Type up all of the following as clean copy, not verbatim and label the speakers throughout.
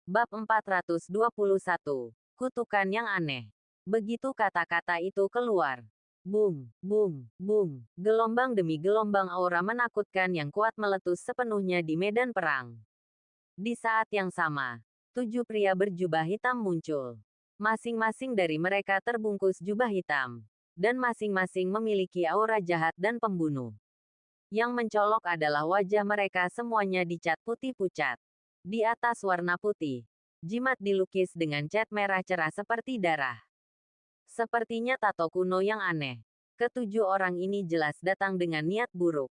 Speaker 1: Bab 421. Kutukan yang aneh. Begitu kata-kata itu keluar. Bum, bum, bum. Gelombang demi gelombang aura menakutkan yang kuat meletus sepenuhnya di medan perang. Di saat yang sama, 7 pria berjubah hitam muncul. Masing-masing dari mereka terbungkus jubah hitam. Dan masing-masing memiliki aura jahat dan pembunuh. Yang mencolok adalah wajah mereka semuanya dicat putih pucat. Di atas warna putih, jimat dilukis dengan cat merah cerah seperti darah. Sepertinya tato kuno yang aneh. Ketujuh orang ini jelas datang dengan niat buruk.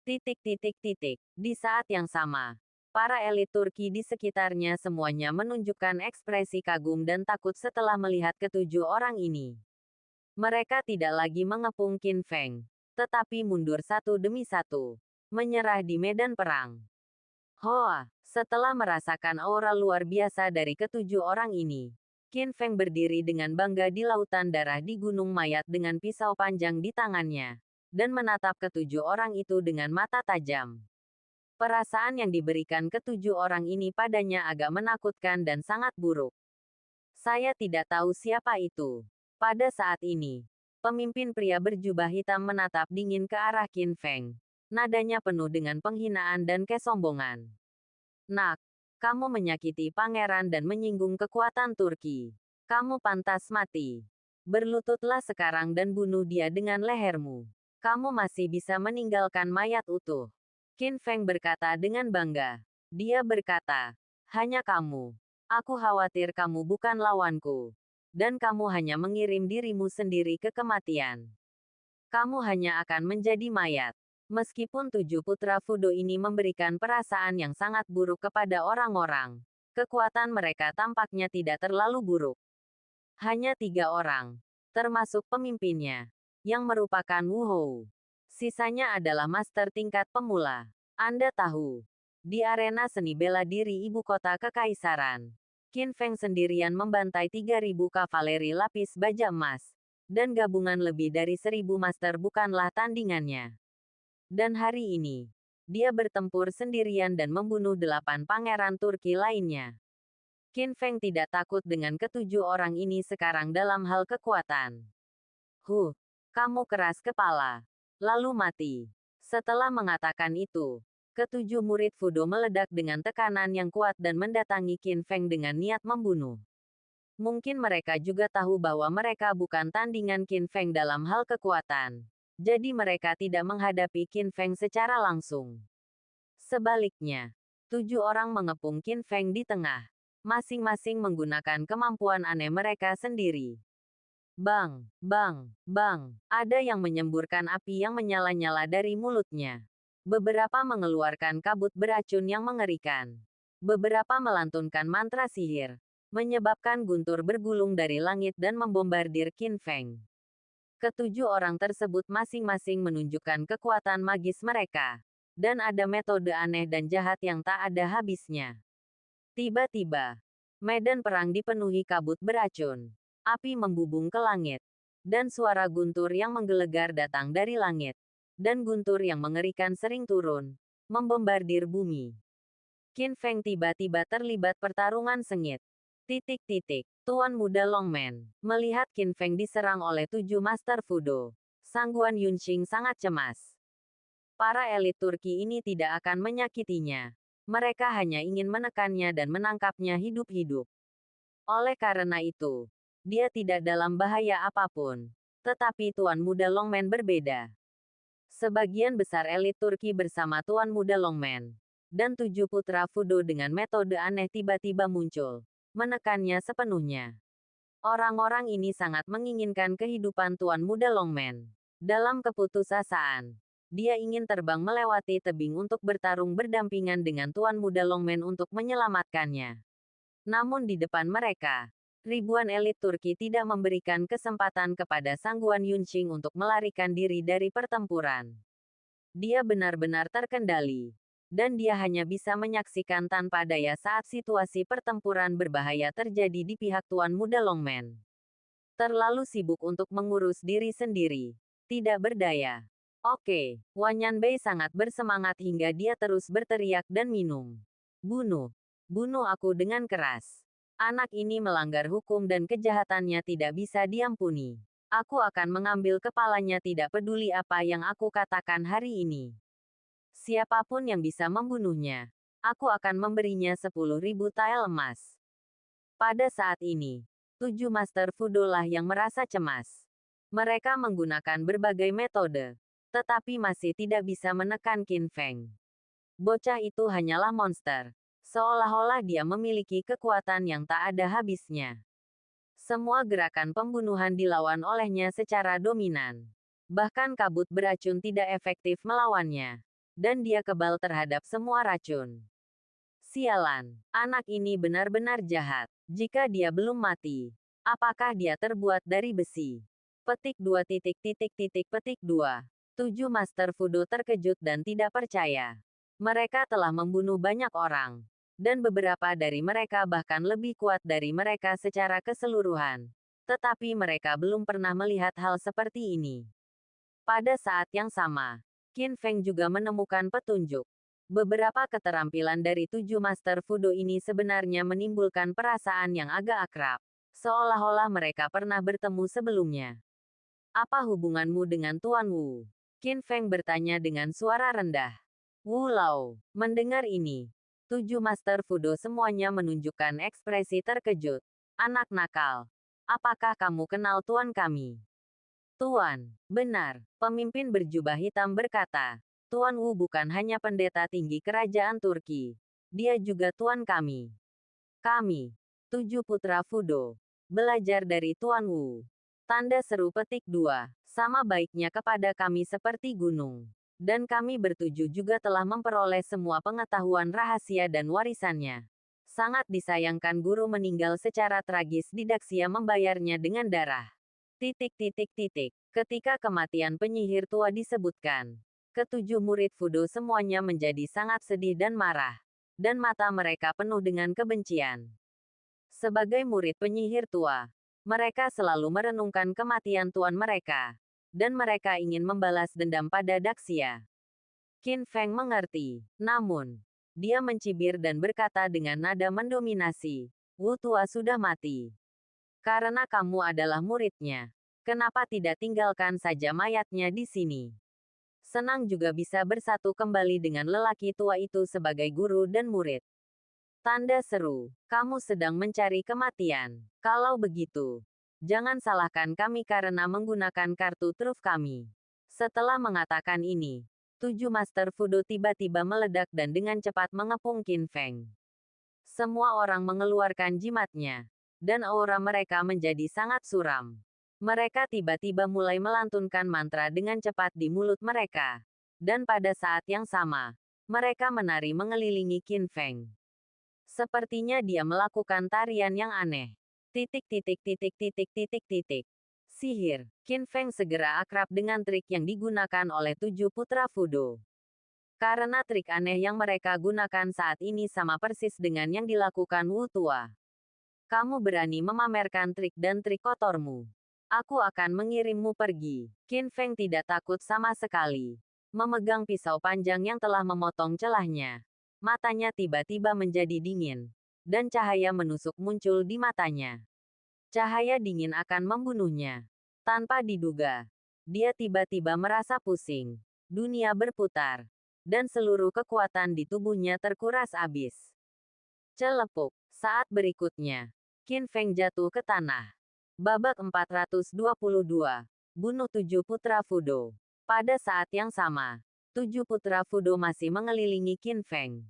Speaker 1: Di saat yang sama, para elit Turki di sekitarnya semuanya menunjukkan ekspresi kagum dan takut setelah melihat ketujuh orang ini. Mereka tidak lagi mengepung Qin Feng, tetapi mundur satu demi satu, menyerah di medan perang. Hoa, setelah merasakan aura luar biasa dari ketujuh orang ini, Qin Feng berdiri dengan bangga di lautan darah di gunung mayat dengan pisau panjang di tangannya, dan menatap ketujuh orang itu dengan mata tajam. Perasaan yang diberikan ketujuh orang ini padanya agak menakutkan dan sangat buruk. Saya tidak tahu siapa itu. Pada saat ini, pemimpin pria berjubah hitam menatap dingin ke arah Qin Feng. Nadanya penuh dengan penghinaan dan kesombongan. Nak, kamu menyakiti pangeran dan menyinggung kekuatan Turki. Kamu pantas mati. Berlututlah sekarang dan bunuh dia dengan lehermu. Kamu masih bisa meninggalkan mayat utuh. Qin Feng berkata dengan bangga. Dia berkata, hanya kamu. Aku khawatir kamu bukan lawanku. Dan kamu hanya mengirim dirimu sendiri ke kematian. Kamu hanya akan menjadi mayat. Meskipun 7 putra Fudo ini memberikan perasaan yang sangat buruk kepada orang-orang, kekuatan mereka tampaknya tidak terlalu buruk. Hanya 3 orang, termasuk pemimpinnya, yang merupakan Wu Hou. Sisanya adalah master tingkat pemula. Anda tahu, di arena seni bela diri ibu kota kekaisaran, Qin Feng sendirian membantai 3.000 kavaleri lapis baja emas, dan gabungan lebih dari 1.000 master bukanlah tandingannya. Dan hari ini, dia bertempur sendirian dan membunuh 8 pangeran Turki lainnya. Qin Feng tidak takut dengan ketujuh orang ini sekarang dalam hal kekuatan. Kamu keras kepala. Lalu mati. Setelah mengatakan itu, ketujuh murid Fudo meledak dengan tekanan yang kuat dan mendatangi Qin Feng dengan niat membunuh. Mungkin mereka juga tahu bahwa mereka bukan tandingan Qin Feng dalam hal kekuatan. Jadi mereka tidak menghadapi Qin Feng secara langsung. Sebaliknya, 7 orang mengepung Qin Feng di tengah. Masing-masing menggunakan kemampuan aneh mereka sendiri. Bang, bang, bang. Ada yang menyemburkan api yang menyala-nyala dari mulutnya. Beberapa mengeluarkan kabut beracun yang mengerikan. Beberapa melantunkan mantra sihir, menyebabkan guntur bergulung dari langit dan membombardir Qin Feng. Ketujuh orang tersebut masing-masing menunjukkan kekuatan magis mereka. Dan ada metode aneh dan jahat yang tak ada habisnya. Tiba-tiba, medan perang dipenuhi kabut beracun. Api membubung ke langit. Dan suara guntur yang menggelegar datang dari langit. Dan guntur yang mengerikan sering turun, membombardir bumi. Qin Feng tiba-tiba terlibat pertarungan sengit. Tuan muda Longman, melihat Qin Feng diserang oleh 7 master Fudo, Sangguan Yunxing sangat cemas. Para elit Turki ini tidak akan menyakitinya. Mereka hanya ingin menekannya dan menangkapnya hidup-hidup. Oleh karena itu, dia tidak dalam bahaya apapun. Tetapi Tuan muda Longman berbeda. Sebagian besar elit Turki bersama Tuan muda Longman, dan 7 putra Fudo dengan metode aneh tiba-tiba muncul. Menekannya sepenuhnya. Orang-orang ini sangat menginginkan kehidupan Tuan muda Longman. Dalam keputusasaan, dia ingin terbang melewati tebing untuk bertarung berdampingan dengan Tuan muda Longman untuk menyelamatkannya. Namun di depan mereka, ribuan elit Turki tidak memberikan kesempatan kepada Sangguan Yunxing untuk melarikan diri dari pertempuran. Dia benar-benar terkendali. Dan dia hanya bisa menyaksikan tanpa daya saat situasi pertempuran berbahaya terjadi di pihak Tuan muda Longman. Terlalu sibuk untuk mengurus diri sendiri. Tidak berdaya. Oke, Wanyan Bei sangat bersemangat hingga dia terus berteriak dan minum. Bunuh. Bunuh aku dengan keras. Anak ini melanggar hukum dan kejahatannya tidak bisa diampuni. Aku akan mengambil kepalanya tidak peduli apa yang aku katakan hari ini. Siapapun yang bisa membunuhnya, aku akan memberinya 10.000 tael emas. Pada saat ini, 7 Master Fudo lah yang merasa cemas. Mereka menggunakan berbagai metode, tetapi masih tidak bisa menekan Qin Feng. Bocah itu hanyalah monster. Seolah-olah dia memiliki kekuatan yang tak ada habisnya. Semua gerakan pembunuhan dilawan olehnya secara dominan. Bahkan kabut beracun tidak efektif melawannya. Dan dia kebal terhadap semua racun. Sialan, anak ini benar-benar jahat. Jika dia belum mati, apakah dia terbuat dari besi? Petik 2 petik 2. 7 Master Fudo terkejut dan tidak percaya. Mereka telah membunuh banyak orang. Dan beberapa dari mereka bahkan lebih kuat dari mereka secara keseluruhan. Tetapi mereka belum pernah melihat hal seperti ini. Pada saat yang sama, Qin Feng juga menemukan petunjuk. Beberapa keterampilan dari 7 Master Fudo ini sebenarnya menimbulkan perasaan yang agak akrab. Seolah-olah mereka pernah bertemu sebelumnya. Apa hubunganmu dengan Tuan Wu? Qin Feng bertanya dengan suara rendah. Wu Lao, mendengar ini, 7 Master Fudo semuanya menunjukkan ekspresi terkejut. Anak nakal. Apakah kamu kenal tuan kami? Tuan, benar. Pemimpin berjubah hitam berkata. Tuan Wu bukan hanya pendeta tinggi kerajaan Turki. Dia juga tuan kami. Kami, 7 putra Fudo, belajar dari Tuan Wu. Tanda seru petik 2. Sama baiknya kepada kami seperti gunung. Dan kami bertujuh juga telah memperoleh semua pengetahuan rahasia dan warisannya. Sangat disayangkan guru meninggal secara tragis Didaksia membayarnya dengan darah. Ketika kematian penyihir tua disebutkan, ketujuh murid Fudo semuanya menjadi sangat sedih dan marah. Dan mata mereka penuh dengan kebencian. Sebagai murid penyihir tua, mereka selalu merenungkan kematian tuan mereka. Dan mereka ingin membalas dendam pada Daksia. Qin Feng mengerti, namun, dia mencibir dan berkata dengan nada mendominasi, Wu tua sudah mati. Karena kamu adalah muridnya, kenapa tidak tinggalkan saja mayatnya di sini? Senang juga bisa bersatu kembali dengan lelaki tua itu sebagai guru dan murid. Tanda seru, kamu sedang mencari kematian. Kalau begitu, jangan salahkan kami karena menggunakan kartu truf kami. Setelah mengatakan ini, 7 Master Fudo tiba-tiba meledak dan dengan cepat mengepung Qin Feng. Semua orang mengeluarkan jimatnya, dan aura mereka menjadi sangat suram. Mereka tiba-tiba mulai melantunkan mantra dengan cepat di mulut mereka. Dan pada saat yang sama, mereka menari mengelilingi Qin Feng. Sepertinya dia melakukan tarian yang aneh. Sihir. Qin Feng segera akrab dengan trik yang digunakan oleh 7 putra Fudo. Karena trik aneh yang mereka gunakan saat ini sama persis dengan yang dilakukan Wu tua. Kamu berani memamerkan trik dan trik kotormu. Aku akan mengirimmu pergi. Qin Feng tidak takut sama sekali. Memegang pisau panjang yang telah memotong celahnya. Matanya tiba-tiba menjadi dingin. Dan cahaya menusuk muncul di matanya. Cahaya dingin akan membunuhnya. Tanpa diduga, dia tiba-tiba merasa pusing. Dunia berputar. Dan seluruh kekuatan di tubuhnya terkuras habis. Celepuk. Saat berikutnya, Qin Feng jatuh ke tanah. Babak 422. Bunuh 7 putra Fudo. Pada saat yang sama, 7 putra Fudo masih mengelilingi Qin Feng.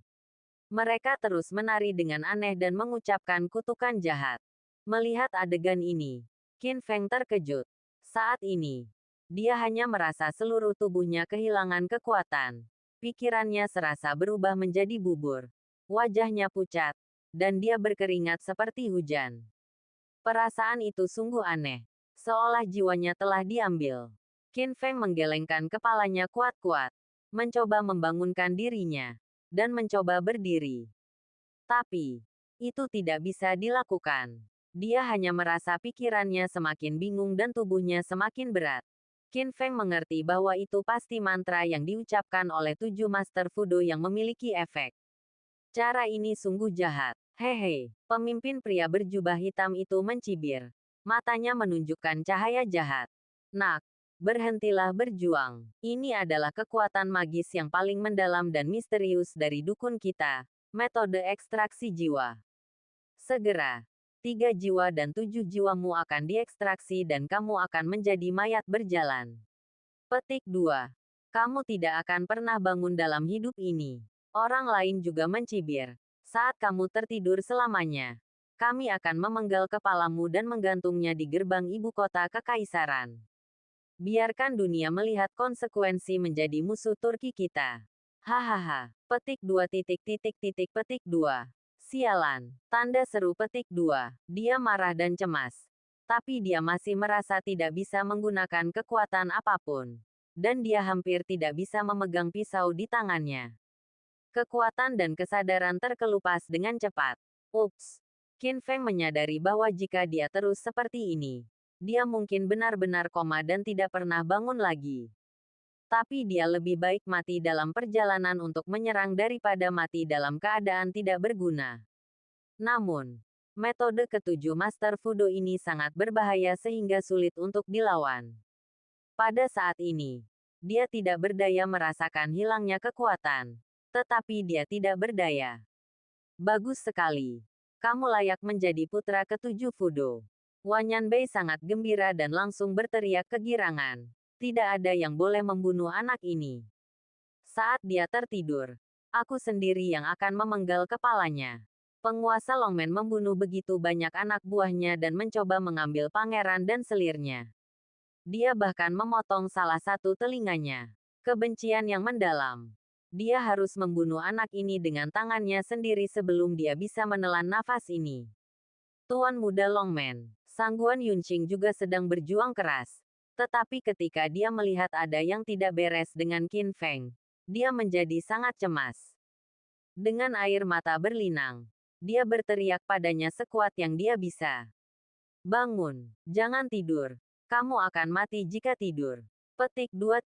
Speaker 1: Mereka terus menari dengan aneh dan mengucapkan kutukan jahat. Melihat adegan ini, Qin Feng terkejut. Saat ini, dia hanya merasa seluruh tubuhnya kehilangan kekuatan. Pikirannya serasa berubah menjadi bubur. Wajahnya pucat, dan dia berkeringat seperti hujan. Perasaan itu sungguh aneh. Seolah jiwanya telah diambil. Qin Feng menggelengkan kepalanya kuat-kuat. Mencoba membangunkan dirinya. Dan mencoba berdiri. Tapi, itu tidak bisa dilakukan. Dia hanya merasa pikirannya semakin bingung dan tubuhnya semakin berat. Qin Feng mengerti bahwa itu pasti mantra yang diucapkan oleh 7 Master Fudo yang memiliki efek. Cara ini sungguh jahat. Hehe, pemimpin pria berjubah hitam itu mencibir. Matanya menunjukkan cahaya jahat. Nak, berhentilah berjuang. Ini adalah kekuatan magis yang paling mendalam dan misterius dari dukun kita. Metode ekstraksi jiwa. Segera, 3 jiwa dan 7 jiwamu akan diekstraksi dan kamu akan menjadi mayat berjalan. Petik 2. Kamu tidak akan pernah bangun dalam hidup ini. Orang lain juga mencibir. Saat kamu tertidur selamanya, kami akan memenggal kepalamu dan menggantungnya di gerbang ibu kota kekaisaran. Biarkan dunia melihat konsekuensi menjadi musuh Turki kita. Hahaha. Petik 2 petik 2. Sialan. Tanda seru petik 2. Dia marah dan cemas. Tapi dia masih merasa tidak bisa menggunakan kekuatan apapun. Dan dia hampir tidak bisa memegang pisau di tangannya. Kekuatan dan kesadaran terkelupas dengan cepat. Ups. Qin Feng menyadari bahwa jika dia terus seperti ini, dia mungkin benar-benar koma dan tidak pernah bangun lagi. Tapi dia lebih baik mati dalam perjalanan untuk menyerang daripada mati dalam keadaan tidak berguna. Namun, metode ketujuh Master Fudo ini sangat berbahaya sehingga sulit untuk dilawan. Pada saat ini, dia tidak berdaya merasakan hilangnya kekuatan. Tetapi dia tidak berdaya. Bagus sekali. Kamu layak menjadi putra ketujuh Fudo. Wan Yanbei sangat gembira dan langsung berteriak kegirangan. Tidak ada yang boleh membunuh anak ini. Saat dia tertidur, aku sendiri yang akan memenggal kepalanya. Penguasa Longmen membunuh begitu banyak anak buahnya dan mencoba mengambil pangeran dan selirnya. Dia bahkan memotong salah satu telinganya. Kebencian yang mendalam. Dia harus membunuh anak ini dengan tangannya sendiri sebelum dia bisa menelan nafas ini. Tuan Muda Longmen, Sangguan Yunqing juga sedang berjuang keras. Tetapi ketika dia melihat ada yang tidak beres dengan Qin Feng, dia menjadi sangat cemas. Dengan air mata berlinang, dia berteriak padanya sekuat yang dia bisa. Bangun, jangan tidur. Kamu akan mati jika tidur. Petik 2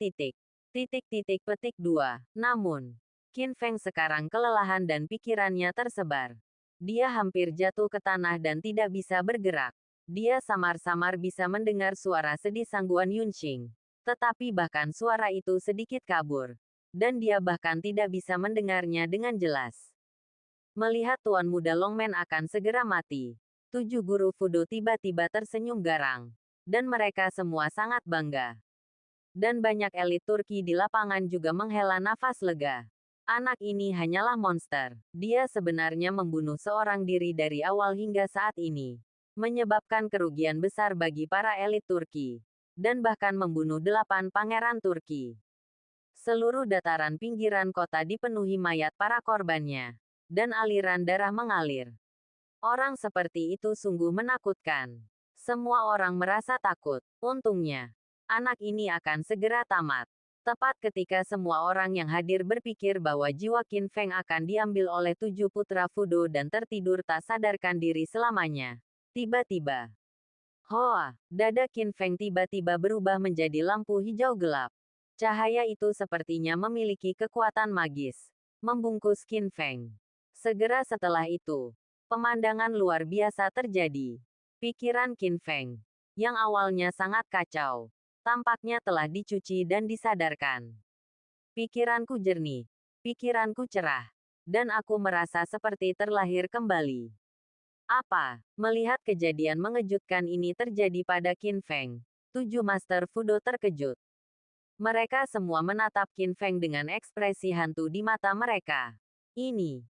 Speaker 1: petik 2. Namun, Qin Feng sekarang kelelahan dan pikirannya tersebar. Dia hampir jatuh ke tanah dan tidak bisa bergerak. Dia samar-samar bisa mendengar suara sedih Sangguan Yunqing. Tetapi bahkan suara itu sedikit kabur. Dan dia bahkan tidak bisa mendengarnya dengan jelas. Melihat Tuan Muda Longmen akan segera mati, 7 guru Fudo tiba-tiba tersenyum garang. Dan mereka semua sangat bangga. Dan banyak elit Turki di lapangan juga menghela nafas lega. Anak ini hanyalah monster. Dia sebenarnya membunuh seorang diri dari awal hingga saat ini. Menyebabkan kerugian besar bagi para elit Turki. Dan bahkan membunuh 8 pangeran Turki. Seluruh dataran pinggiran kota dipenuhi mayat para korbannya. Dan aliran darah mengalir. Orang seperti itu sungguh menakutkan. Semua orang merasa takut. Untungnya, anak ini akan segera tamat. Tepat ketika semua orang yang hadir berpikir bahwa jiwa Qin Feng akan diambil oleh 7 putra Fudo dan tertidur tak sadarkan diri selamanya. Tiba-tiba, hoa, dada Qin Feng tiba-tiba berubah menjadi lampu hijau gelap. Cahaya itu sepertinya memiliki kekuatan magis. Membungkus Qin Feng. Segera setelah itu, pemandangan luar biasa terjadi. Pikiran Qin Feng, yang awalnya sangat kacau, tampaknya telah dicuci dan disadarkan. Pikiranku jernih, pikiranku cerah, dan aku merasa seperti terlahir kembali. Apa? Melihat kejadian mengejutkan ini terjadi pada Qin Feng, 7 Master Fudo terkejut. Mereka semua menatap Qin Feng dengan ekspresi hantu di mata mereka. Ini.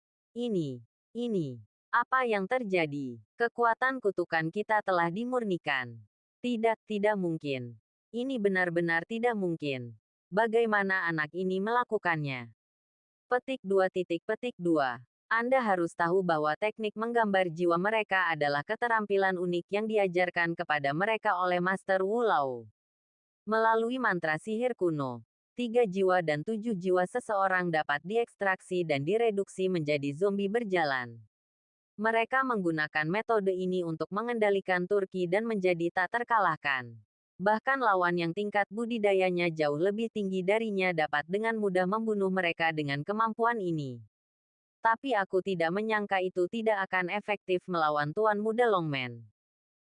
Speaker 1: Apa yang terjadi? Kekuatan kutukan kita telah dimurnikan. Tidak mungkin. Ini benar-benar tidak mungkin. Bagaimana anak ini melakukannya? Petik 2. Anda harus tahu bahwa teknik menggambar jiwa mereka adalah keterampilan unik yang diajarkan kepada mereka oleh Master Wu Lao. Melalui mantra sihir kuno, 3 jiwa dan 7 jiwa seseorang dapat diekstraksi dan direduksi menjadi zombie berjalan. Mereka menggunakan metode ini untuk mengendalikan Turki dan menjadi tak terkalahkan. Bahkan lawan yang tingkat budidayanya jauh lebih tinggi darinya dapat dengan mudah membunuh mereka dengan kemampuan ini. Tapi aku tidak menyangka itu tidak akan efektif melawan Tuan Muda Longman.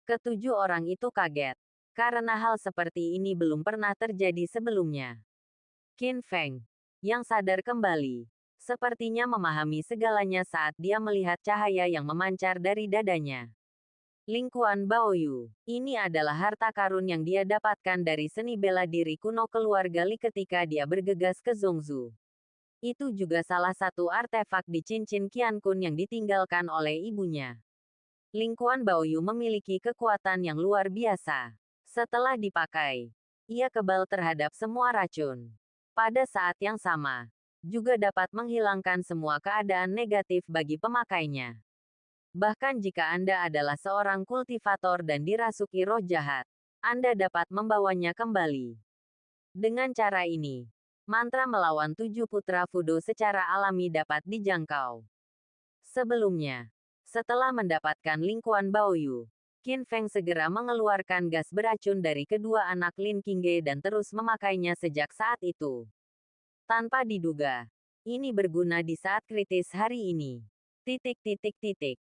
Speaker 1: Ketujuh orang itu kaget, karena hal seperti ini belum pernah terjadi sebelumnya. Qin Feng, yang sadar kembali, sepertinya memahami segalanya saat dia melihat cahaya yang memancar dari dadanya. Lingkuan Baoyu, ini adalah harta karun yang dia dapatkan dari seni bela diri kuno keluarga Li ketika dia bergegas ke Zhongzhou. Itu juga salah satu artefak di cincin Qiankun yang ditinggalkan oleh ibunya. Lingkuan Baoyu memiliki kekuatan yang luar biasa. Setelah dipakai, ia kebal terhadap semua racun. Pada saat yang sama, juga dapat menghilangkan semua keadaan negatif bagi pemakainya. Bahkan jika Anda adalah seorang kultivator dan dirasuki roh jahat, Anda dapat membawanya kembali. Dengan cara ini, mantra melawan 7 putra Fudo secara alami dapat dijangkau. Sebelumnya, setelah mendapatkan lingkuan Baoyu, Qin Feng segera mengeluarkan gas beracun dari kedua anak Lin Qingge dan terus memakainya sejak saat itu. Tanpa diduga, ini berguna di saat kritis hari ini.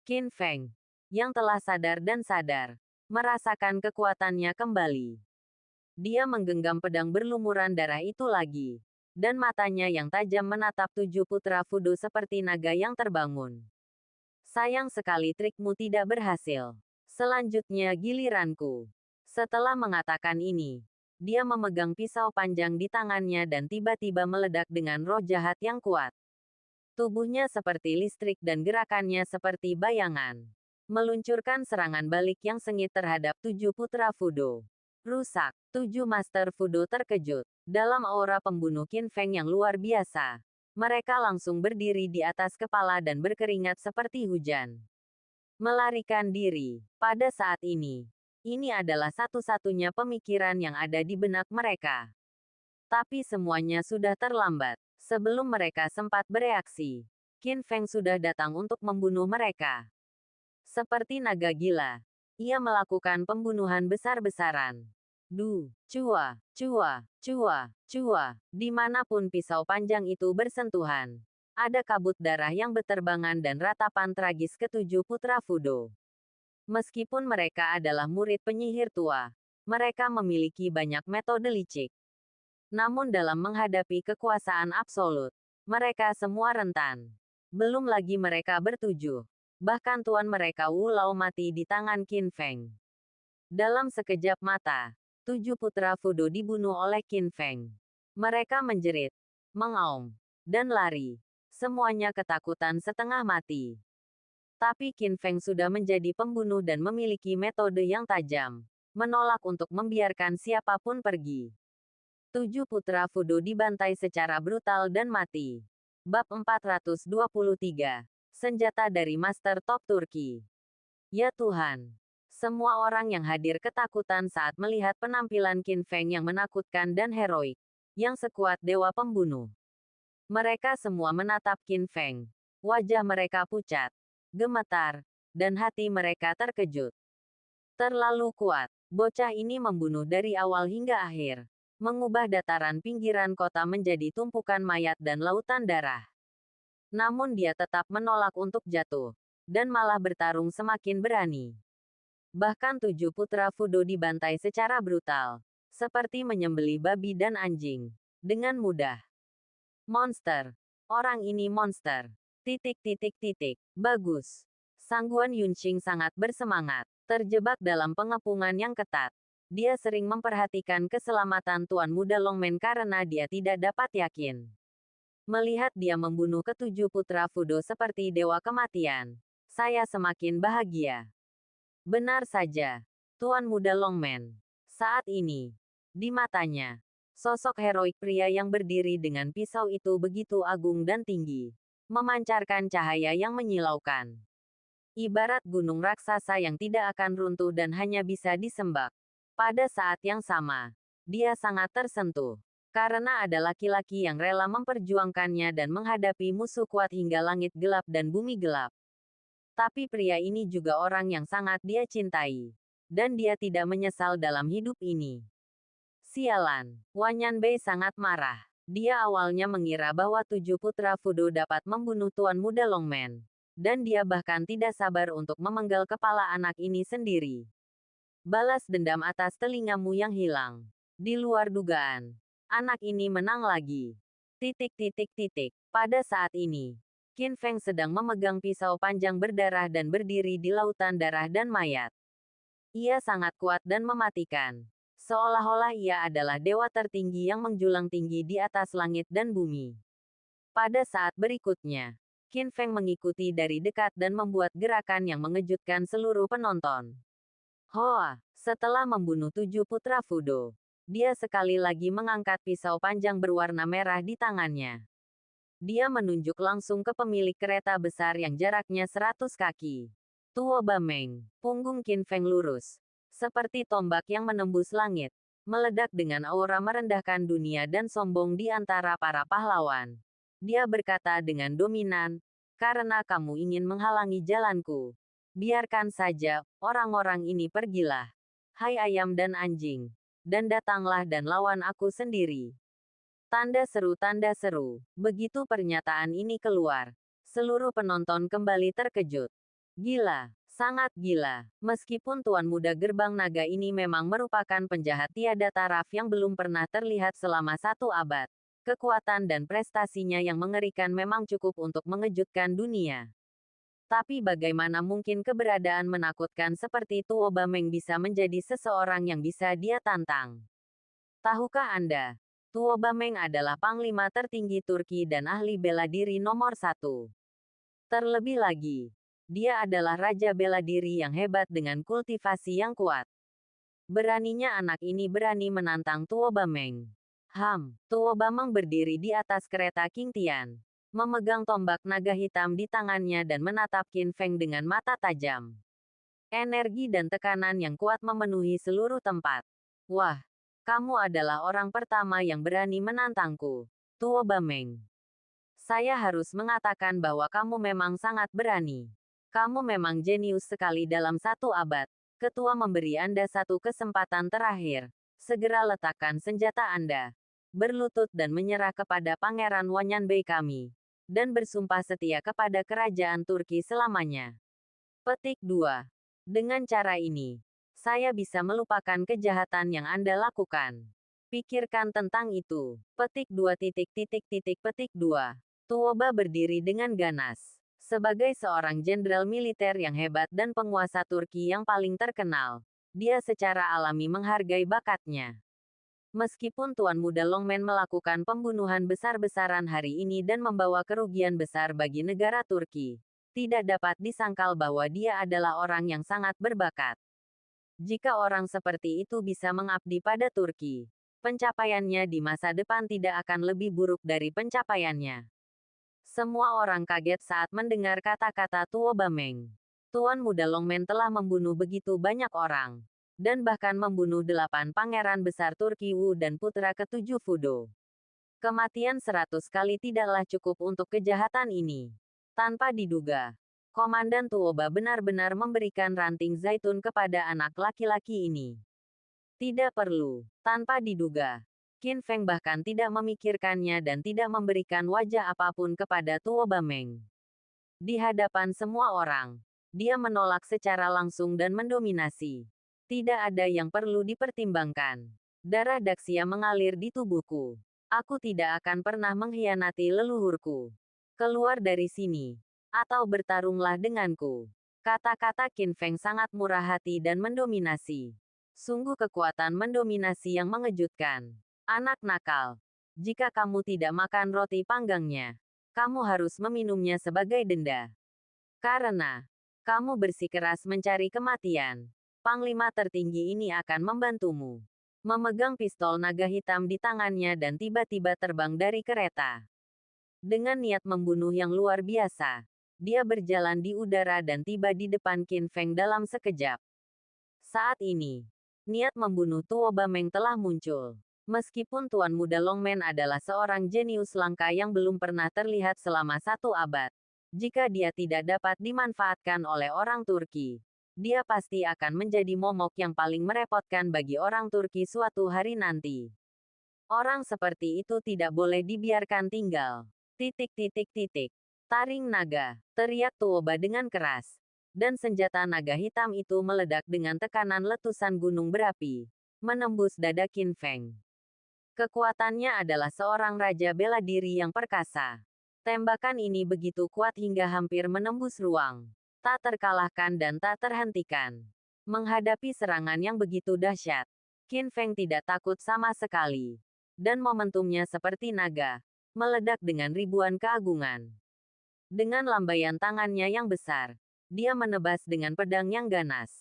Speaker 1: Qin Feng, yang telah sadar dan sadar, merasakan kekuatannya kembali. Dia menggenggam pedang berlumuran darah itu lagi, dan matanya yang tajam menatap 7 putra Fudo seperti naga yang terbangun. Sayang sekali trikmu tidak berhasil. Selanjutnya giliranku. Setelah mengatakan ini, dia memegang pisau panjang di tangannya dan tiba-tiba meledak dengan roh jahat yang kuat. Tubuhnya seperti listrik dan gerakannya seperti bayangan. Meluncurkan serangan balik yang sengit terhadap 7 putra Fudo. Rusak. 7 Master Fudo terkejut. Dalam aura pembunuh Qin Feng yang luar biasa, mereka langsung berdiri di atas kepala dan berkeringat seperti hujan. Melarikan diri. Pada saat ini adalah satu-satunya pemikiran yang ada di benak mereka. Tapi semuanya sudah terlambat. Sebelum mereka sempat bereaksi, Qin Feng sudah datang untuk membunuh mereka. Seperti naga gila, ia melakukan pembunuhan besar-besaran. Cua, cua, cua, cua. Dimanapun pisau panjang itu bersentuhan, ada kabut darah yang berterbangan dan ratapan tragis ketujuh putra Fudo. Meskipun mereka adalah murid penyihir tua, mereka memiliki banyak metode licik. Namun dalam menghadapi kekuasaan absolut, mereka semua rentan. Belum lagi mereka bertujuh. Bahkan tuan mereka Wu Lao mati di tangan Qin Feng. Dalam sekejap mata, 7 putra Fudo dibunuh oleh Qin Feng. Mereka menjerit, mengaum, dan lari. Semuanya ketakutan setengah mati. Tapi Qin Feng sudah menjadi pembunuh dan memiliki metode yang tajam. Menolak untuk membiarkan siapapun pergi. 7 putra Fudo dibantai secara brutal dan mati. Bab 423. Senjata dari Master Top Turki. Ya Tuhan. Semua orang yang hadir ketakutan saat melihat penampilan Qin Feng yang menakutkan dan heroik, yang sekuat dewa pembunuh. Mereka semua menatap Qin Feng. Wajah mereka pucat, gemetar, dan hati mereka terkejut. Terlalu kuat. Bocah ini membunuh dari awal hingga akhir. Mengubah dataran pinggiran kota menjadi tumpukan mayat dan lautan darah. Namun dia tetap menolak untuk jatuh, dan malah bertarung semakin berani. Bahkan 7 putra Fudo dibantai secara brutal, seperti menyembelih babi dan anjing, dengan mudah. Monster. Orang ini monster. Bagus. Sangguan Yunqing sangat bersemangat, terjebak dalam pengepungan yang ketat. Dia sering memperhatikan keselamatan Tuan Muda Longmen karena dia tidak dapat yakin. Melihat dia membunuh ketujuh putra Fudo seperti dewa kematian, saya semakin bahagia. Benar saja, Tuan Muda Longmen. Saat ini, di matanya, sosok heroik pria yang berdiri dengan pisau itu begitu agung dan tinggi, memancarkan cahaya yang menyilaukan. Ibarat gunung raksasa yang tidak akan runtuh dan hanya bisa disembah. Pada saat yang sama, dia sangat tersentuh, karena ada laki-laki yang rela memperjuangkannya dan menghadapi musuh kuat hingga langit gelap dan bumi gelap. Tapi pria ini juga orang yang sangat dia cintai. Dan dia tidak menyesal dalam hidup ini. Sialan, Wanyan Bei sangat marah. Dia awalnya mengira bahwa 7 putra Fudo dapat membunuh Tuan Muda Longman. Dan dia bahkan tidak sabar untuk memenggal kepala anak ini sendiri. Balas dendam atas telingamu yang hilang. Di luar dugaan. Anak ini menang lagi. Pada saat ini, Qin Feng sedang memegang pisau panjang berdarah dan berdiri di lautan darah dan mayat. Ia sangat kuat dan mematikan. Seolah-olah ia adalah dewa tertinggi yang menjulang tinggi di atas langit dan bumi. Pada saat berikutnya, Qin Feng mengikuti dari dekat dan membuat gerakan yang mengejutkan seluruh penonton. Hoa, setelah membunuh 7 putra Fudo, dia sekali lagi mengangkat pisau panjang berwarna merah di tangannya. Dia menunjuk langsung ke pemilik kereta besar yang jaraknya 100 kaki. Tuo Bameng, punggung Qin Feng lurus. Seperti tombak yang menembus langit. Meledak dengan aura merendahkan dunia dan sombong di antara para pahlawan. Dia berkata dengan dominan, "Karena kamu ingin menghalangi jalanku. Biarkan saja, orang-orang ini pergilah. Hai ayam dan anjing. Dan datanglah dan lawan aku sendiri." Tanda seru. Begitu pernyataan ini keluar, seluruh penonton kembali terkejut. Gila, sangat gila. Meskipun Tuan Muda Gerbang Naga ini memang merupakan penjahat tiada taraf yang belum pernah terlihat selama 1 abad. Kekuatan dan prestasinya yang mengerikan memang cukup untuk mengejutkan dunia. Tapi bagaimana mungkin keberadaan menakutkan seperti Tuo Bameng bisa menjadi seseorang yang bisa dia tantang? Tahukah Anda? Tuo Bameng adalah panglima tertinggi Turki dan ahli bela diri nomor 1. Terlebih lagi, dia adalah raja bela diri yang hebat dengan kultivasi yang kuat. Beraninya anak ini berani menantang Tuo Bameng. Tuo Bameng berdiri di atas kereta King Tian, memegang tombak naga hitam di tangannya dan menatap Qin Feng dengan mata tajam. Energi dan tekanan yang kuat memenuhi seluruh tempat. Wah, kamu adalah orang pertama yang berani menantangku, Tuo Bameng. Saya harus mengatakan bahwa kamu memang sangat berani. Kamu memang jenius sekali dalam 1 abad. Ketua memberi Anda satu kesempatan terakhir. Segera letakkan senjata Anda. Berlutut dan menyerah kepada Pangeran Wanyanbei kami. Dan bersumpah setia kepada kerajaan Turki selamanya. Petik 2. Dengan cara ini, saya bisa melupakan kejahatan yang Anda lakukan. Pikirkan tentang itu. Petik 2. Petik 2. Tuoba berdiri dengan ganas. Sebagai seorang jenderal militer yang hebat dan penguasa Turki yang paling terkenal, dia secara alami menghargai bakatnya. Meskipun Tuan Muda Longman melakukan pembunuhan besar-besaran hari ini dan membawa kerugian besar bagi negara Turki, tidak dapat disangkal bahwa dia adalah orang yang sangat berbakat. Jika orang seperti itu bisa mengabdi pada Turki, pencapaiannya di masa depan tidak akan lebih buruk dari pencapaiannya. Semua orang kaget saat mendengar kata-kata Tuo Bameng. Tuan Muda Longman telah membunuh begitu banyak orang, dan bahkan membunuh 8 pangeran besar Turki Wu dan putra ke-7 Fudo. Kematian 100 kali tidaklah cukup untuk kejahatan ini. Tanpa diduga, Komandan Tuoba benar-benar memberikan ranting zaitun kepada anak laki-laki ini. Tidak perlu. Tanpa diduga, Qin Feng bahkan tidak memikirkannya dan tidak memberikan wajah apapun kepada Tuo Bameng. Di hadapan semua orang, dia menolak secara langsung dan mendominasi. Tidak ada yang perlu dipertimbangkan. Darah Daxia mengalir di tubuhku. Aku tidak akan pernah mengkhianati leluhurku. Keluar dari sini. Atau bertarunglah denganku. Kata-kata Qin Feng sangat murah hati dan mendominasi. Sungguh kekuatan mendominasi yang mengejutkan. Anak nakal. Jika kamu tidak makan roti panggangnya, kamu harus meminumnya sebagai denda. Karena kamu bersikeras mencari kematian, Panglima tertinggi ini akan membantumu. Memegang pistol naga hitam di tangannya dan tiba-tiba terbang dari kereta. Dengan niat membunuh yang luar biasa, dia berjalan di udara dan tiba di depan Qin Feng dalam sekejap. Saat ini, niat membunuh Tuo Bameng telah muncul. Meskipun Tuan Muda Longman adalah seorang jenius langka yang belum pernah terlihat selama 1 abad, jika dia tidak dapat dimanfaatkan oleh orang Turki, dia pasti akan menjadi momok yang paling merepotkan bagi orang Turki suatu hari nanti. Orang seperti itu tidak boleh dibiarkan tinggal. Titik titik titik. Taring naga, teriak Tuoba dengan keras. Dan senjata naga hitam itu meledak dengan tekanan letusan gunung berapi, menembus dada Qin Feng. Kekuatannya adalah seorang raja bela diri yang perkasa. Tembakan ini begitu kuat hingga hampir menembus ruang. Tak terkalahkan dan tak terhentikan. Menghadapi serangan yang begitu dahsyat, Qin Feng tidak takut sama sekali. Dan momentumnya seperti naga, meledak dengan ribuan keagungan. Dengan lambaian tangannya yang besar, dia menebas dengan pedang yang ganas.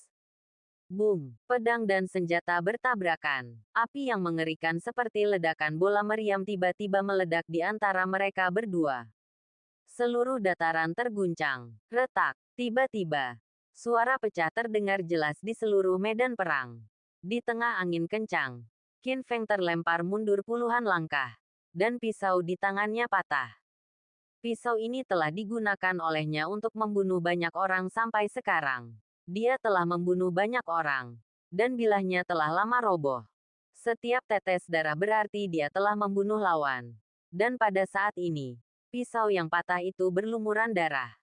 Speaker 1: Boom! Pedang dan senjata bertabrakan. Api yang mengerikan seperti ledakan bola meriam tiba-tiba meledak di antara mereka berdua. Seluruh dataran terguncang. Retak. Tiba-tiba, suara pecah terdengar jelas di seluruh medan perang. Di tengah angin kencang, Qin Feng terlempar mundur puluhan langkah, dan pisau di tangannya patah. Pisau ini telah digunakan olehnya untuk membunuh banyak orang sampai sekarang. Dia telah membunuh banyak orang, dan bilahnya telah lama roboh. Setiap tetes darah berarti dia telah membunuh lawan. Dan pada saat ini, pisau yang patah itu berlumuran darah.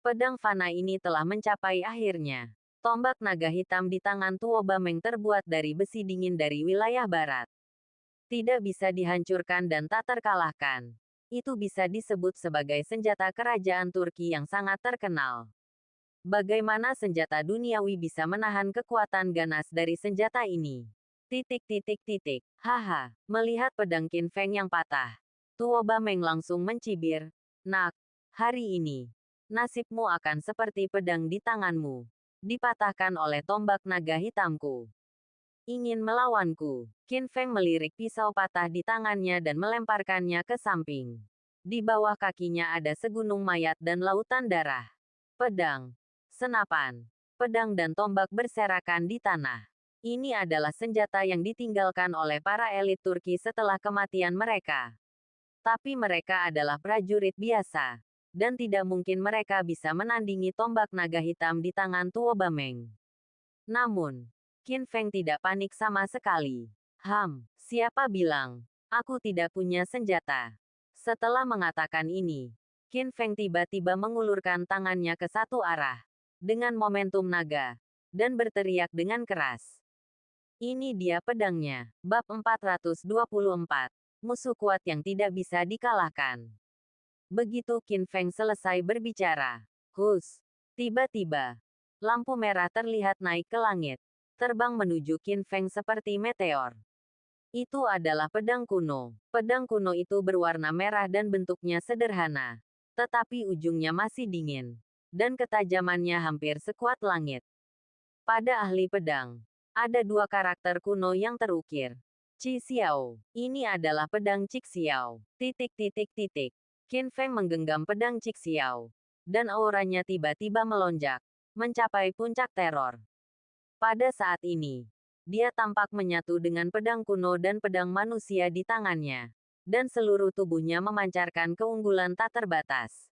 Speaker 1: Pedang fana ini telah mencapai akhirnya. Tombak naga hitam di tangan Tuo Bameng terbuat dari besi dingin dari wilayah barat. Tidak bisa dihancurkan dan tak terkalahkan. Itu bisa disebut sebagai senjata kerajaan Turki yang sangat terkenal. Bagaimana senjata duniawi bisa menahan kekuatan ganas dari senjata ini? Titik titik titik. Haha, melihat pedang Qin Feng yang patah, Tuo Bameng langsung mencibir. Nak, hari ini, nasibmu akan seperti pedang di tanganmu. Dipatahkan oleh tombak naga hitamku. Ingin melawanku. Qin Feng melirik pisau patah di tangannya dan melemparkannya ke samping. Di bawah kakinya ada segunung mayat dan lautan darah. Pedang, senapan, pedang dan tombak berserakan di tanah. Ini adalah senjata yang ditinggalkan oleh para elit Turki setelah kematian mereka. Tapi mereka adalah prajurit biasa. Dan tidak mungkin mereka bisa menandingi tombak naga hitam di tangan Tuo Bameng. Namun, Qin Feng tidak panik sama sekali. Siapa bilang aku tidak punya senjata? Setelah mengatakan ini, Qin Feng tiba-tiba mengulurkan tangannya ke satu arah, dengan momentum naga, dan berteriak dengan keras. Ini dia pedangnya. Bab 424. Musuh kuat yang tidak bisa dikalahkan. Begitu Qin Feng selesai berbicara, tiba-tiba, lampu merah terlihat naik ke langit, terbang menuju Qin Feng seperti meteor. Itu adalah pedang kuno. Pedang kuno itu berwarna merah dan bentuknya sederhana, tetapi ujungnya masih dingin, dan ketajamannya hampir sekuat langit. Pada ahli pedang, ada dua karakter kuno yang terukir. Qi Xiao, ini adalah pedang Qi Xiao. Titik titik titik. Qin Feng menggenggam pedang Qi Xiao, dan auranya tiba-tiba melonjak, mencapai puncak teror. Pada saat ini, dia tampak menyatu dengan pedang kuno dan pedang manusia di tangannya, dan seluruh tubuhnya memancarkan keunggulan tak terbatas.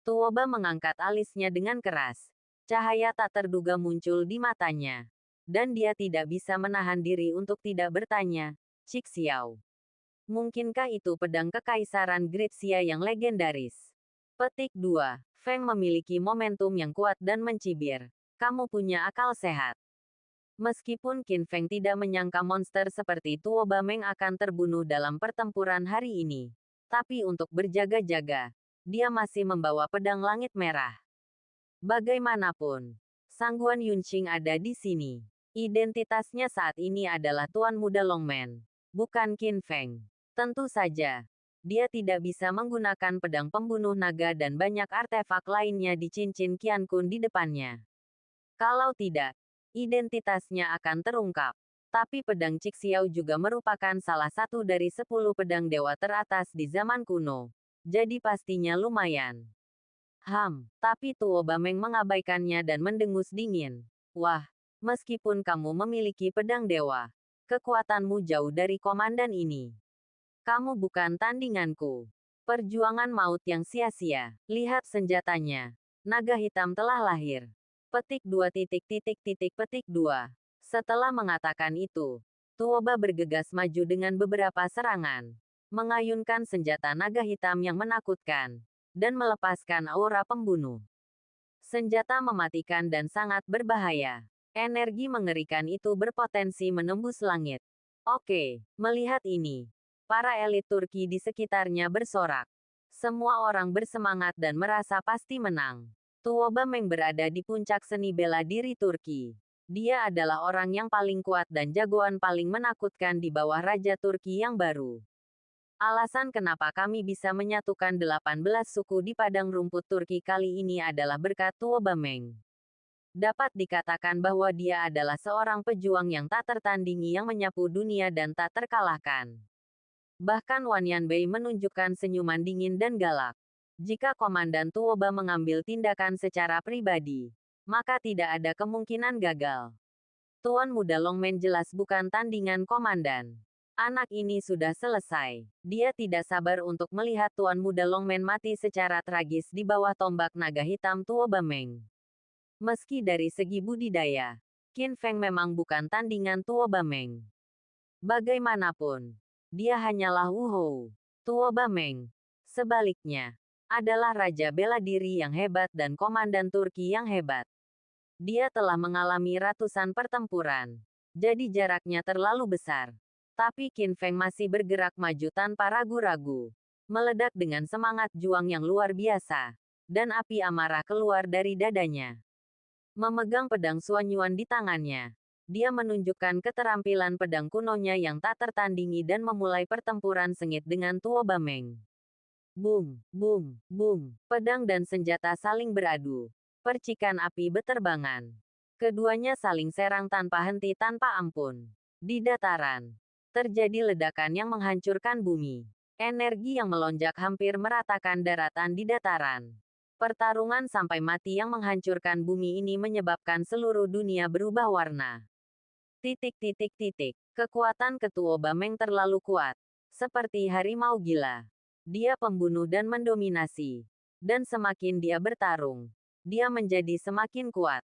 Speaker 1: Tuoba mengangkat alisnya dengan keras. Cahaya tak terduga muncul di matanya, dan dia tidak bisa menahan diri untuk tidak bertanya, Qi Xiao. Mungkinkah itu pedang kekaisaran Gritsia yang legendaris? Petik 2. Feng memiliki momentum yang kuat dan mencibir. Kamu punya akal sehat. Meskipun Qin Feng tidak menyangka monster seperti Tuo Bameng akan terbunuh dalam pertempuran hari ini, tapi untuk berjaga-jaga, dia masih membawa pedang langit merah. Bagaimanapun, Sangguan Yunqing ada di sini. Identitasnya saat ini adalah Tuan Muda Longmen, bukan Qin Feng. Tentu saja, dia tidak bisa menggunakan pedang pembunuh naga dan banyak artefak lainnya di cincin Qiankun di depannya. Kalau tidak, identitasnya akan terungkap. Tapi pedang Qi Xiao juga merupakan salah satu dari 10 pedang dewa teratas di zaman kuno. Jadi pastinya lumayan. Tapi Tuo Bameng mengabaikannya dan mendengus dingin. Wah, meskipun kamu memiliki pedang dewa, kekuatanmu jauh dari komandan ini. Kamu bukan tandinganku. Perjuangan maut yang sia-sia. Lihat senjatanya. Naga hitam telah lahir. Petik 2 titik titik titik petik 2. Setelah mengatakan itu, Tuoba bergegas maju dengan beberapa serangan, mengayunkan senjata naga hitam yang menakutkan, dan melepaskan aura pembunuh. Senjata mematikan dan sangat berbahaya. Energi mengerikan itu berpotensi menembus langit. Oke, melihat ini, para elit Turki di sekitarnya bersorak. Semua orang bersemangat dan merasa pasti menang. Tuoba Meng berada di puncak seni bela diri Turki. Dia adalah orang yang paling kuat dan jagoan paling menakutkan di bawah Raja Turki yang baru. Alasan kenapa kami bisa menyatukan 18 suku di padang rumput Turki kali ini adalah berkat Tuoba Meng. Dapat dikatakan bahwa dia adalah seorang pejuang yang tak tertandingi yang menyapu dunia dan tak terkalahkan. Bahkan Wan Yanbei menunjukkan senyuman dingin dan galak. Jika Komandan Tuoba mengambil tindakan secara pribadi, maka tidak ada kemungkinan gagal. Tuan Muda Longmen jelas bukan tandingan komandan. Anak ini sudah selesai. Dia tidak sabar untuk melihat Tuan Muda Longmen mati secara tragis di bawah tombak naga hitam Tuoba Meng. Meski dari segi budidaya, Qin Feng memang bukan tandingan Tuoba Meng. Bagaimanapun, dia hanyalah Wu Hou. Tuoba Meng, sebaliknya, adalah raja bela diri yang hebat dan komandan Turki yang hebat. Dia telah mengalami ratusan pertempuran, jadi jaraknya terlalu besar. Tapi Qin Feng masih bergerak maju tanpa ragu-ragu, meledak dengan semangat juang yang luar biasa, dan api amarah keluar dari dadanya. Memegang pedang Suanyuan di tangannya, dia menunjukkan keterampilan pedang kunonya yang tak tertandingi dan memulai pertempuran sengit dengan Tuoba Meng. Bung, bung, bung, pedang dan senjata saling beradu. Percikan api beterbangan. Keduanya saling serang tanpa henti tanpa ampun. Di dataran, terjadi ledakan yang menghancurkan bumi. Energi yang melonjak hampir meratakan daratan di dataran. Pertarungan sampai mati yang menghancurkan bumi ini menyebabkan seluruh dunia berubah warna. Kekuatan Tuoba Meng terlalu kuat. Seperti harimau gila. Dia pembunuh dan mendominasi. Dan semakin dia bertarung, dia menjadi semakin kuat.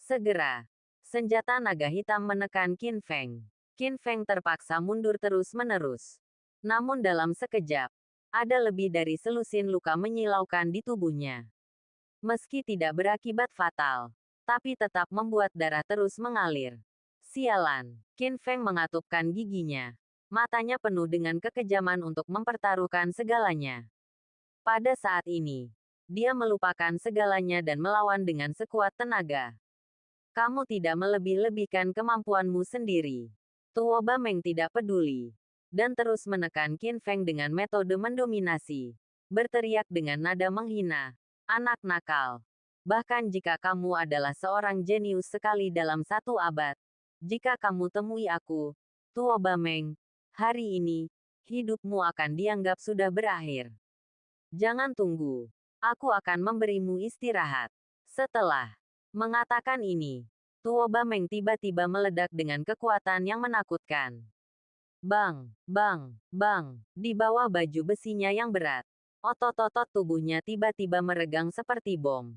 Speaker 1: Segera, senjata naga hitam menekan Qin Feng. Qin Feng terpaksa mundur terus-menerus. Namun dalam sekejap, ada lebih dari selusin luka menyilaukan di tubuhnya. Meski tidak berakibat fatal, tapi tetap membuat darah terus mengalir. Sialan, Qin Feng mengatupkan giginya. Matanya penuh dengan kekejaman untuk mempertaruhkan segalanya. Pada saat ini, dia melupakan segalanya dan melawan dengan sekuat tenaga. Kamu tidak melebih-lebihkan kemampuanmu sendiri. Tuoba Meng tidak peduli, dan terus menekan Qin Feng dengan metode mendominasi. Berteriak dengan nada menghina. Anak nakal. Bahkan jika kamu adalah seorang jenius sekali dalam satu abad, jika kamu temui aku, Tuoba Meng, hari ini, hidupmu akan dianggap sudah berakhir. Jangan tunggu. Aku akan memberimu istirahat. Setelah mengatakan ini, Tuoba Meng tiba-tiba meledak dengan kekuatan yang menakutkan. Bang, bang, bang, di bawah baju besinya yang berat. Otot-otot tubuhnya tiba-tiba meregang seperti bom.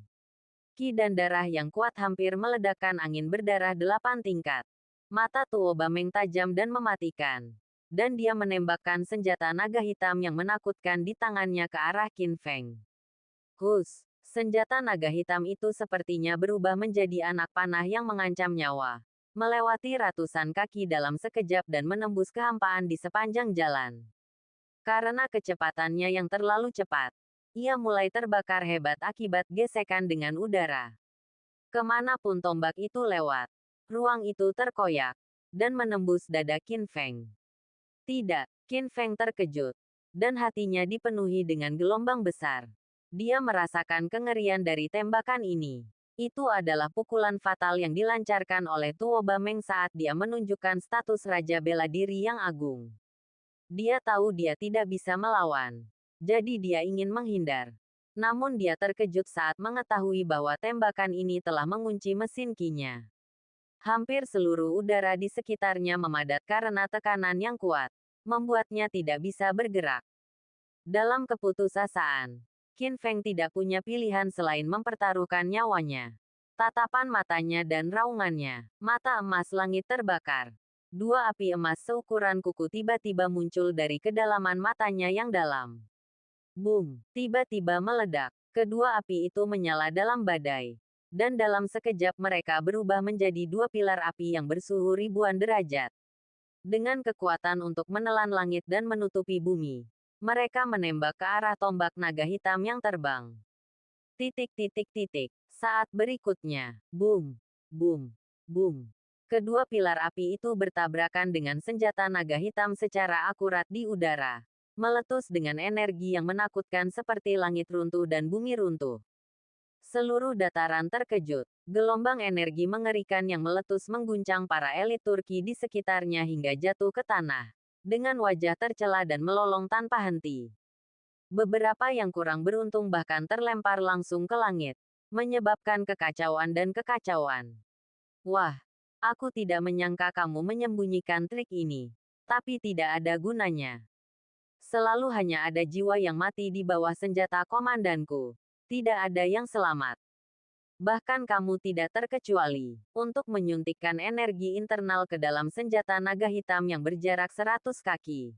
Speaker 1: Ki dan darah yang kuat hampir meledakkan angin berdarah 8 tingkat. Mata Tuoba Meng tajam dan mematikan. Dan dia menembakkan senjata naga hitam yang menakutkan di tangannya ke arah Qin Feng. Hus, senjata naga hitam itu sepertinya berubah menjadi anak panah yang mengancam nyawa. Melewati ratusan kaki dalam sekejap dan menembus kehampaan di sepanjang jalan. Karena kecepatannya yang terlalu cepat, ia mulai terbakar hebat akibat gesekan dengan udara. Kemanapun tombak itu lewat, ruang itu terkoyak, dan menembus dada Qin Feng. Tidak, Qin Feng terkejut, dan hatinya dipenuhi dengan gelombang besar. Dia merasakan kengerian dari tembakan ini. Itu adalah pukulan fatal yang dilancarkan oleh Tuoba Meng saat dia menunjukkan status Raja Bela Diri yang agung. Dia tahu dia tidak bisa melawan, jadi dia ingin menghindar. Namun dia terkejut saat mengetahui bahwa tembakan ini telah mengunci mesin ki-nya. Hampir seluruh udara di sekitarnya memadat karena tekanan yang kuat, membuatnya tidak bisa bergerak. Dalam keputusasaan, Qin Feng tidak punya pilihan selain mempertaruhkan nyawanya. Tatapan matanya dan raungannya, mata emas langit terbakar. Dua api emas seukuran kuku tiba-tiba muncul dari kedalaman matanya yang dalam. Boom! Tiba-tiba meledak. Kedua api itu menyala dalam badai. Dan dalam sekejap mereka berubah menjadi dua pilar api yang bersuhu ribuan derajat. Dengan kekuatan untuk menelan langit dan menutupi bumi, mereka menembak ke arah tombak naga hitam yang terbang. Saat berikutnya, boom, boom, boom. Kedua pilar api itu bertabrakan dengan senjata naga hitam secara akurat di udara. Meletus dengan energi yang menakutkan seperti langit runtuh dan bumi runtuh. Seluruh dataran terkejut. Gelombang energi mengerikan yang meletus mengguncang para elit Turki di sekitarnya hingga jatuh ke tanah. Dengan wajah tercela dan melolong tanpa henti. Beberapa yang kurang beruntung bahkan terlempar langsung ke langit. Menyebabkan kekacauan dan kekacauan. Wah, aku tidak menyangka kamu menyembunyikan trik ini. Tapi tidak ada gunanya. Selalu hanya ada jiwa yang mati di bawah senjata komandanku. Tidak ada yang selamat. Bahkan kamu tidak terkecuali untuk menyuntikkan energi internal ke dalam senjata naga hitam yang berjarak 100 kaki.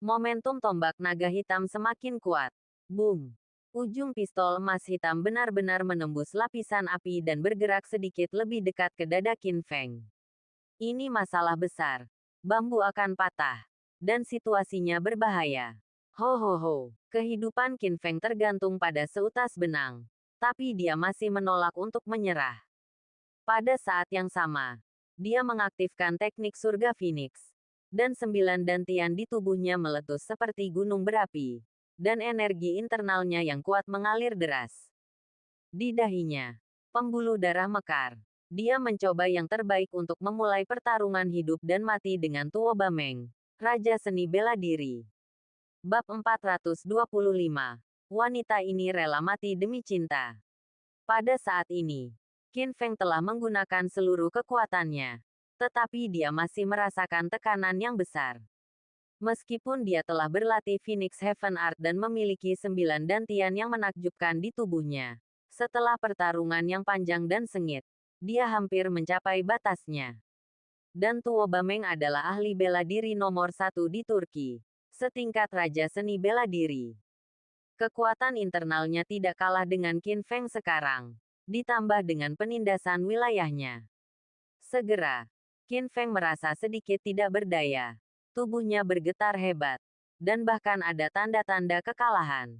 Speaker 1: Momentum tombak naga hitam semakin kuat. Boom! Ujung pistol emas hitam benar-benar menembus lapisan api dan bergerak sedikit lebih dekat ke dada Qin Feng. Ini masalah besar. Bambu akan patah. Dan situasinya berbahaya. Ho ho ho. Kehidupan Qin Feng tergantung pada seutas benang. Tapi dia masih menolak untuk menyerah. Pada saat yang sama, dia mengaktifkan teknik surga Phoenix. Dan 9 dantian di tubuhnya meletus seperti gunung berapi. Dan energi internalnya yang kuat mengalir deras. Di dahinya, pembuluh darah mekar. Dia mencoba yang terbaik untuk memulai pertarungan hidup dan mati dengan Tuo Bameng, Raja Seni Bela Diri. Bab 425. Wanita ini rela mati demi cinta. Pada saat ini, Qin Feng telah menggunakan seluruh kekuatannya. Tetapi dia masih merasakan tekanan yang besar. Meskipun dia telah berlatih Phoenix Heaven Art dan memiliki 9 dantian yang menakjubkan di tubuhnya. Setelah pertarungan yang panjang dan sengit, dia hampir mencapai batasnya. Dan Tuo Bameng adalah ahli bela diri nomor 1 di Turki. Setingkat Raja Seni Bela Diri. Kekuatan internalnya tidak kalah dengan Qin Feng sekarang. Ditambah dengan penindasan wilayahnya. Segera, Qin Feng merasa sedikit tidak berdaya. Tubuhnya bergetar hebat. Dan bahkan ada tanda-tanda kekalahan.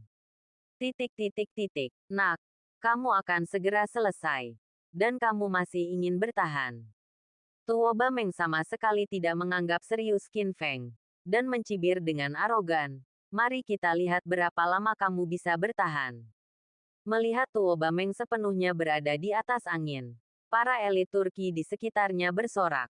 Speaker 1: Nak, kamu akan segera selesai. Dan kamu masih ingin bertahan. Tuo Bameng sama sekali tidak menganggap serius Qin Feng. Dan mencibir dengan arogan. Mari kita lihat berapa lama kamu bisa bertahan. Melihat Tuo Bameng sepenuhnya berada di atas angin. Para elit Turki di sekitarnya bersorak.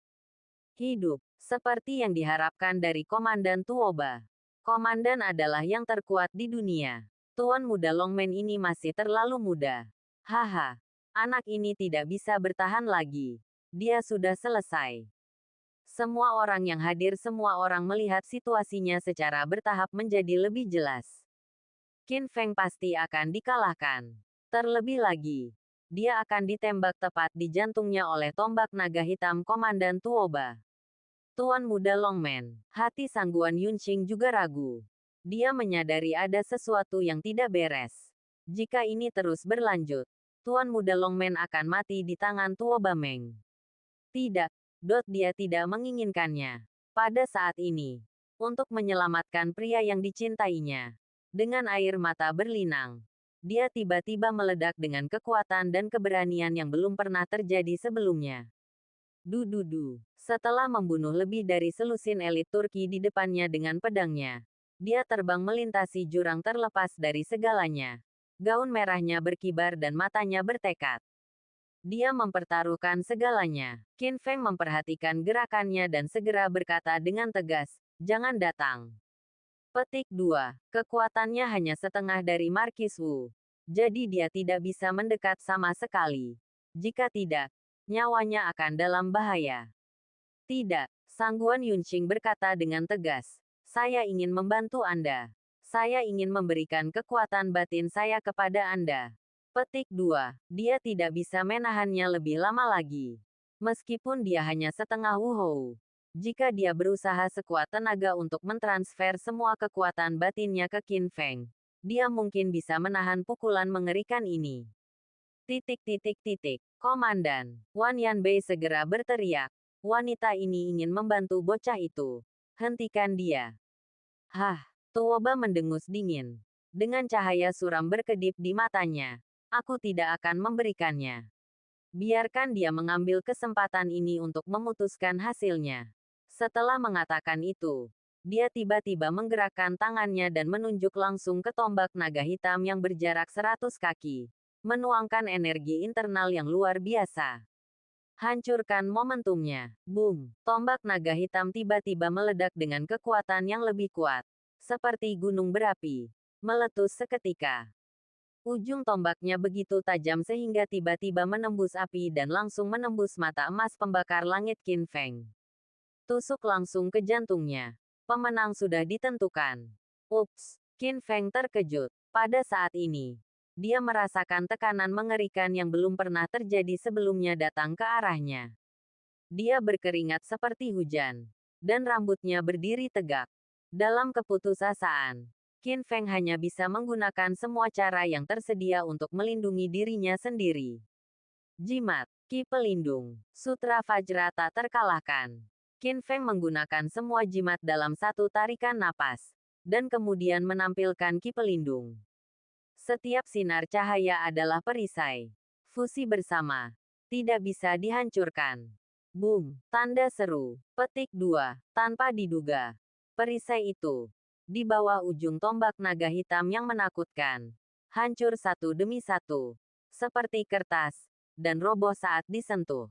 Speaker 1: Hidup, seperti yang diharapkan dari Komandan Tuoba. Komandan adalah yang terkuat di dunia. Tuan muda Longmen ini masih terlalu muda. Haha, anak ini tidak bisa bertahan lagi. Dia sudah selesai. Semua orang yang hadir semua orang melihat situasinya secara bertahap menjadi lebih jelas. Qin Feng pasti akan dikalahkan. Terlebih lagi, dia akan ditembak tepat di jantungnya oleh tombak naga hitam Komandan Tuoba. Tuan muda Longmen, hati Sangguan Yunqing juga ragu. Dia menyadari ada sesuatu yang tidak beres. Jika ini terus berlanjut, Tuan muda Longmen akan mati di tangan Tuo Bameng. Tidak, dia tidak menginginkannya. Pada saat ini, untuk menyelamatkan pria yang dicintainya, dengan air mata berlinang, dia tiba-tiba meledak dengan kekuatan dan keberanian yang belum pernah terjadi sebelumnya. Setelah membunuh lebih dari selusin elit Turki di depannya dengan pedangnya, dia terbang melintasi jurang terlepas dari segalanya. Gaun merahnya berkibar dan matanya bertekad. Dia mempertaruhkan segalanya. Qin Feng memperhatikan gerakannya dan segera berkata dengan tegas, "Jangan datang." Petik 2. Kekuatannya hanya setengah dari Markis Wu. Jadi dia tidak bisa mendekat sama sekali. Jika tidak, nyawanya akan dalam bahaya. Tidak, Sangguan Yunqing berkata dengan tegas. Saya ingin membantu Anda. Saya ingin memberikan kekuatan batin saya kepada Anda. Petik 2. Dia tidak bisa menahannya lebih lama lagi. Meskipun dia hanya setengah wuhou. Jika dia berusaha sekuat tenaga untuk mentransfer semua kekuatan batinnya ke Qin Feng, dia mungkin bisa menahan pukulan mengerikan ini. Komandan, Wan Yanbei segera berteriak. Wanita ini ingin membantu bocah itu. Hentikan dia. Hah, Tuoba mendengus dingin. Dengan cahaya suram berkedip di matanya. Aku tidak akan memberikannya. Biarkan dia mengambil kesempatan ini untuk memutuskan hasilnya. Setelah mengatakan itu, dia tiba-tiba menggerakkan tangannya dan menunjuk langsung ke tombak naga hitam yang berjarak 100 kaki. Menuangkan energi internal yang luar biasa. Hancurkan momentumnya. Boom! Tombak naga hitam tiba-tiba meledak dengan kekuatan yang lebih kuat. Seperti gunung berapi. Meletus seketika. Ujung tombaknya begitu tajam sehingga tiba-tiba menembus api dan langsung menembus mata emas pembakar langit Qin Feng. Tusuk langsung ke jantungnya. Pemenang sudah ditentukan. Ups, Qin Feng terkejut. Pada saat ini, dia merasakan tekanan mengerikan yang belum pernah terjadi sebelumnya datang ke arahnya. Dia berkeringat seperti hujan, dan rambutnya berdiri tegak. Dalam keputusasaan, Qin Feng hanya bisa menggunakan semua cara yang tersedia untuk melindungi dirinya sendiri. Jimat, Ki Pelindung, Sutra Vajra tak terkalahkan. Qin Feng menggunakan semua jimat dalam satu tarikan napas, dan kemudian menampilkan Ki Pelindung. Setiap sinar cahaya adalah perisai. Fusi bersama. Tidak bisa dihancurkan. Boom, tanda seru. Petik 2, tanpa diduga. Perisai itu, di bawah ujung tombak naga hitam yang menakutkan, hancur satu demi satu, seperti kertas, dan roboh saat disentuh.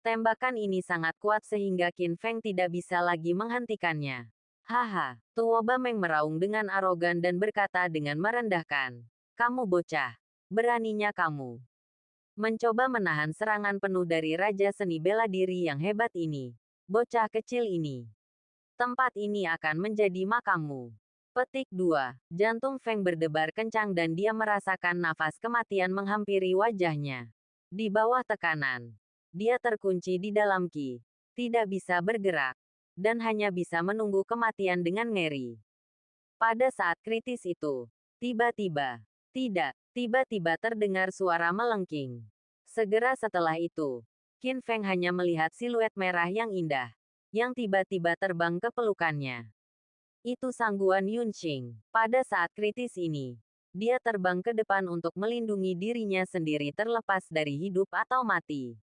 Speaker 1: Tembakan ini sangat kuat sehingga Qin Feng tidak bisa lagi menghentikannya. Haha, Tuoba Meng meraung dengan arogan dan berkata dengan merendahkan. Kamu bocah. Beraninya kamu mencoba menahan serangan penuh dari Raja Seni Bela Diri yang hebat ini. Bocah kecil ini. Tempat ini akan menjadi makammu. Petik 2. Jantung Feng berdebar kencang dan dia merasakan nafas kematian menghampiri wajahnya. Di bawah tekanan, dia terkunci di dalam Qi. Tidak bisa bergerak. Dan hanya bisa menunggu kematian dengan ngeri. Pada saat kritis itu, tiba-tiba terdengar suara melengking. Segera setelah itu, Qin Feng hanya melihat siluet merah yang indah, yang tiba-tiba terbang ke pelukannya. Itu Sangguan Yunqing. Pada saat kritis ini, dia terbang ke depan untuk melindungi dirinya sendiri terlepas dari hidup atau mati.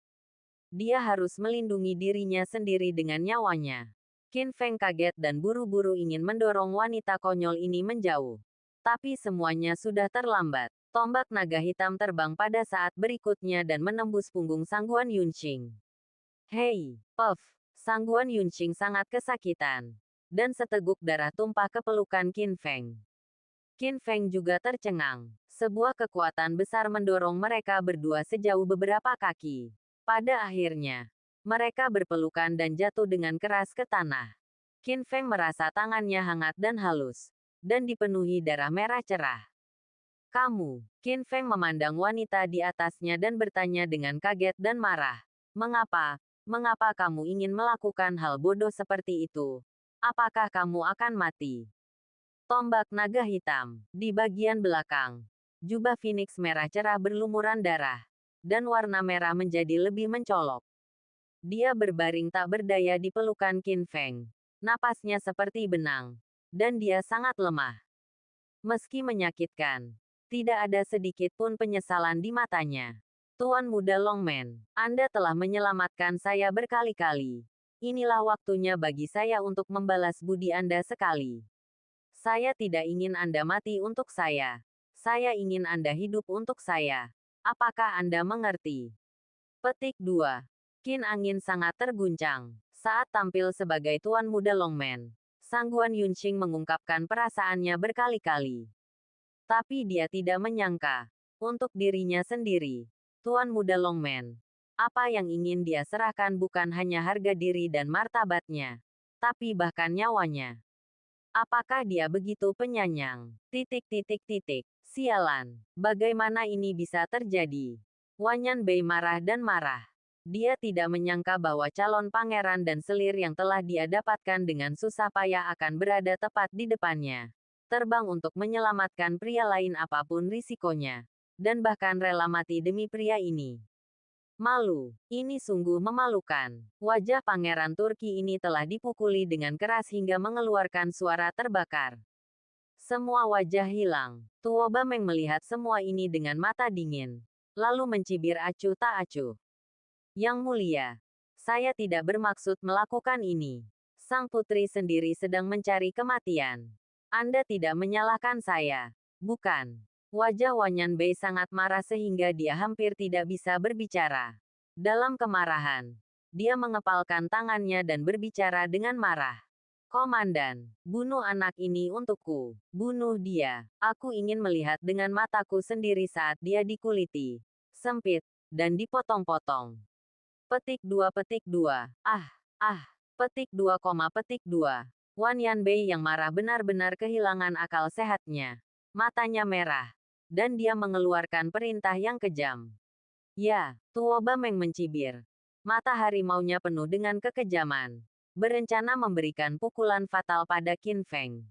Speaker 1: Dia harus melindungi dirinya sendiri dengan nyawanya. Qin Feng kaget dan buru-buru ingin mendorong wanita konyol ini menjauh. Tapi semuanya sudah terlambat. Tombak naga hitam terbang pada saat berikutnya dan menembus punggung Sangguan Yunqing. Hei, Puff! Sangguan Yunqing sangat kesakitan. Dan seteguk darah tumpah ke pelukan Qin Feng. Qin Feng juga tercengang. Sebuah kekuatan besar mendorong mereka berdua sejauh beberapa kaki. Pada akhirnya, mereka berpelukan dan jatuh dengan keras ke tanah. Qin Feng merasa tangannya hangat dan halus, dan dipenuhi darah merah cerah. Kamu, Qin Feng memandang wanita di atasnya dan bertanya dengan kaget dan marah. Mengapa kamu ingin melakukan hal bodoh seperti itu? Apakah kamu akan mati? Tombak naga hitam. Di bagian belakang, jubah Phoenix merah cerah berlumuran darah, dan warna merah menjadi lebih mencolok. Dia berbaring tak berdaya di pelukan Qin Feng. Napasnya seperti benang, dan dia sangat lemah. Meski menyakitkan, tidak ada sedikit pun penyesalan di matanya. Tuan Muda Longman, Anda telah menyelamatkan saya berkali-kali. Inilah waktunya bagi saya untuk membalas budi Anda sekali. Saya tidak ingin Anda mati untuk saya. Saya ingin Anda hidup untuk saya. Apakah Anda mengerti? Petik 2. Qin Angin sangat terguncang saat tampil sebagai Tuan Muda Longman. Sangguan Yunqing mengungkapkan perasaannya berkali-kali. Tapi dia tidak menyangka, untuk dirinya sendiri, Tuan Muda Longman, apa yang ingin dia serahkan bukan hanya harga diri dan martabatnya, tapi bahkan nyawanya. Apakah dia begitu penyayang? Sialan, bagaimana ini bisa terjadi? Wan Yanbei marah dan marah. Dia tidak menyangka bahwa calon pangeran dan selir yang telah dia dapatkan dengan susah payah akan berada tepat di depannya. Terbang untuk menyelamatkan pria lain apapun risikonya. Dan bahkan rela mati demi pria ini. Malu. Ini sungguh memalukan. Wajah pangeran Turki ini telah dipukuli dengan keras hingga mengeluarkan suara terbakar. Semua wajah hilang. Tuo Bameng melihat semua ini dengan mata dingin. Lalu mencibir acuh tak acuh. Yang mulia, saya tidak bermaksud melakukan ini. Sang putri sendiri sedang mencari kematian. Anda tidak menyalahkan saya. Bukan. Wajah Wanyan Bei sangat marah sehingga dia hampir tidak bisa berbicara. Dalam kemarahan, dia mengepalkan tangannya dan berbicara dengan marah. Komandan, bunuh anak ini untukku. Bunuh dia. Aku ingin melihat dengan mataku sendiri saat dia dikuliti, sempit, dan dipotong-potong. Petik 2 petik 2. Petik 2, petik 2. Wanyan Bei yang marah benar-benar kehilangan akal sehatnya. Matanya merah. Dan dia mengeluarkan perintah yang kejam. Ya, Tuo Bameng mencibir. Mata harimaunya penuh dengan kekejaman. Berencana memberikan pukulan fatal pada Qin Feng.